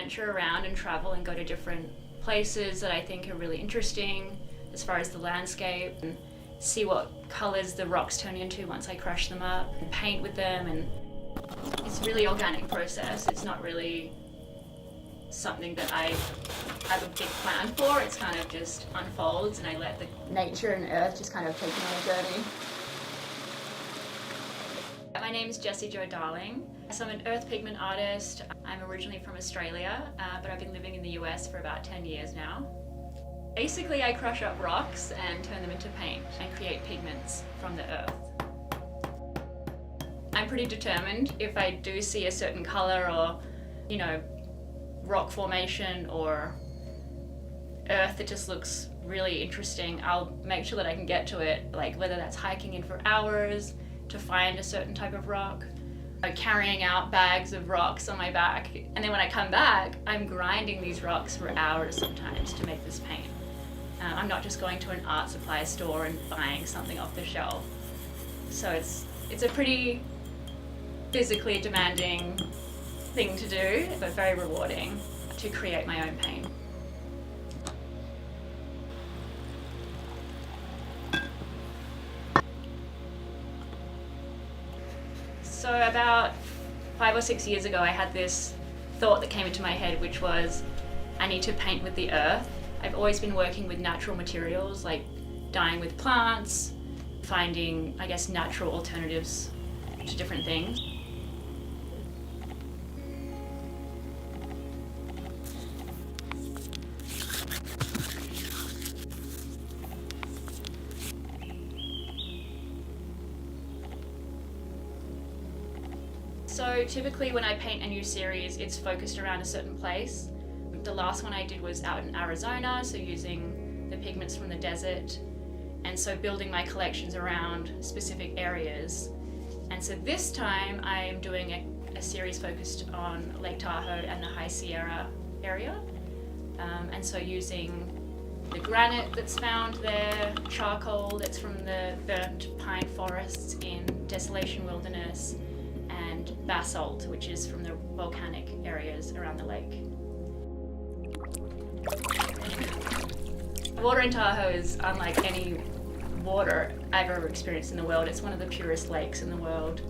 venture around and travel and go to different places that I think are really interesting as far as the landscape, and see what colours the rocks turn into once I crush them up and paint with them. And it's a really organic process. It's not really something that I have a big plan for. It's kind of just unfolds, and I let the nature and earth just kind of take me on a journey. My name is Jessie Jo Darling. So I'm an earth pigment artist. I'm originally from Australia, but I've been living in the US for about 10 years now. Basically, I crush up rocks and turn them into paint and create pigments from the earth. I'm pretty determined. If I do see a certain color or, rock formation or earth that just looks really interesting, I'll make sure that I can get to it, like whether that's hiking in for hours to find a certain type of rock, or carrying out bags of rocks on my back. And then when I come back, I'm grinding these rocks for hours sometimes to make this paint. I'm not just going to an art supply store and buying something off the shelf. So it's a pretty physically demanding thing to do, but very rewarding to create my own paint. So about 5 or 6 years ago, I had this thought that came into my head, which was I need to paint with the earth. I've always been working with natural materials, like dyeing with plants, finding, natural alternatives to different things. So typically when I paint a new series, it's focused around a certain place. The last one I did was out in Arizona, so using the pigments from the desert, and so building my collections around specific areas. And so this time I am doing a series focused on Lake Tahoe and the High Sierra area. And so using the granite that's found there, charcoal that's from the burnt pine forests in Desolation Wilderness, and basalt, which is from the volcanic areas around the lake. Water in Tahoe is unlike any water I've ever experienced in the world. It's one of the purest lakes in the world.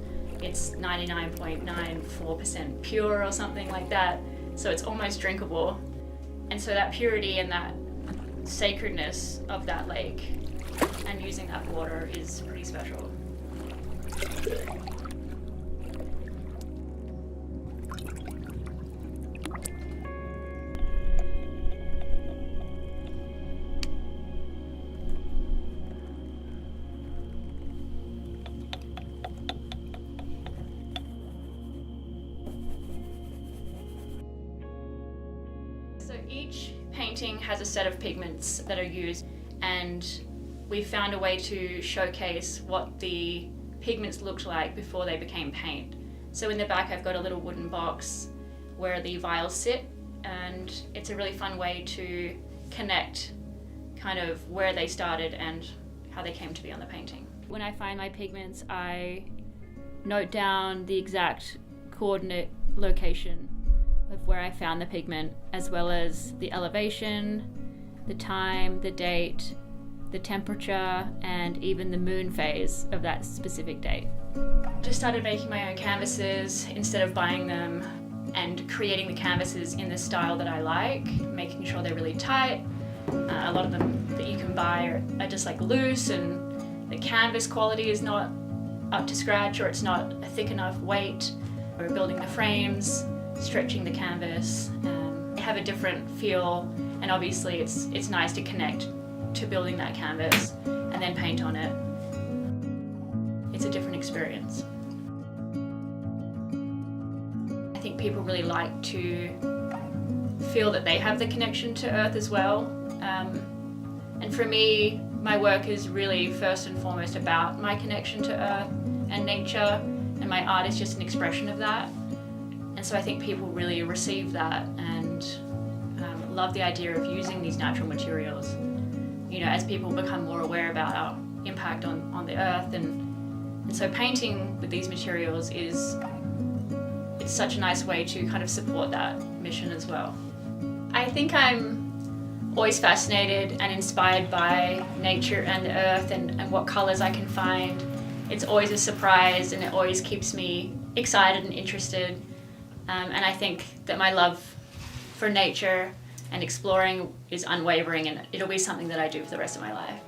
It's 99.94% pure or something like that, so it's almost drinkable. And so that purity and that sacredness of that lake and using that water is pretty special. So each painting has a set of pigments that are used, and we found a way to showcase what the pigments looked like before they became paint. So in the back I've got a little wooden box where the vials sit, and it's a really fun way to connect kind of where they started and how they came to be on the painting. When I find my pigments, I note down the exact coordinate location of where I found the pigment, as well as the elevation, the time, the date, the temperature, and even the moon phase of that specific date. I just started making my own canvases instead of buying them, and creating the canvases in the style that I like, making sure they're really tight. A lot of them that you can buy are just like loose, and the canvas quality is not up to scratch, or it's not a thick enough weight. We're building the frames, stretching the canvas, have a different feel, and obviously it's nice to connect to building that canvas and then paint on it. It's a different experience. I think people really like to feel that they have the connection to earth as well. And for me, my work is really first and foremost about my connection to earth and nature, and my art is just an expression of that. And so I think people really receive that and love the idea of using these natural materials. As people become more aware about our impact on the earth, and so painting with these materials is it's such a nice way to kind of support that mission as well. I think I'm always fascinated and inspired by nature and the earth and what colours I can find. It's always a surprise and it always keeps me excited and interested. And I think that my love for nature and exploring is unwavering, and it'll be something that I do for the rest of my life.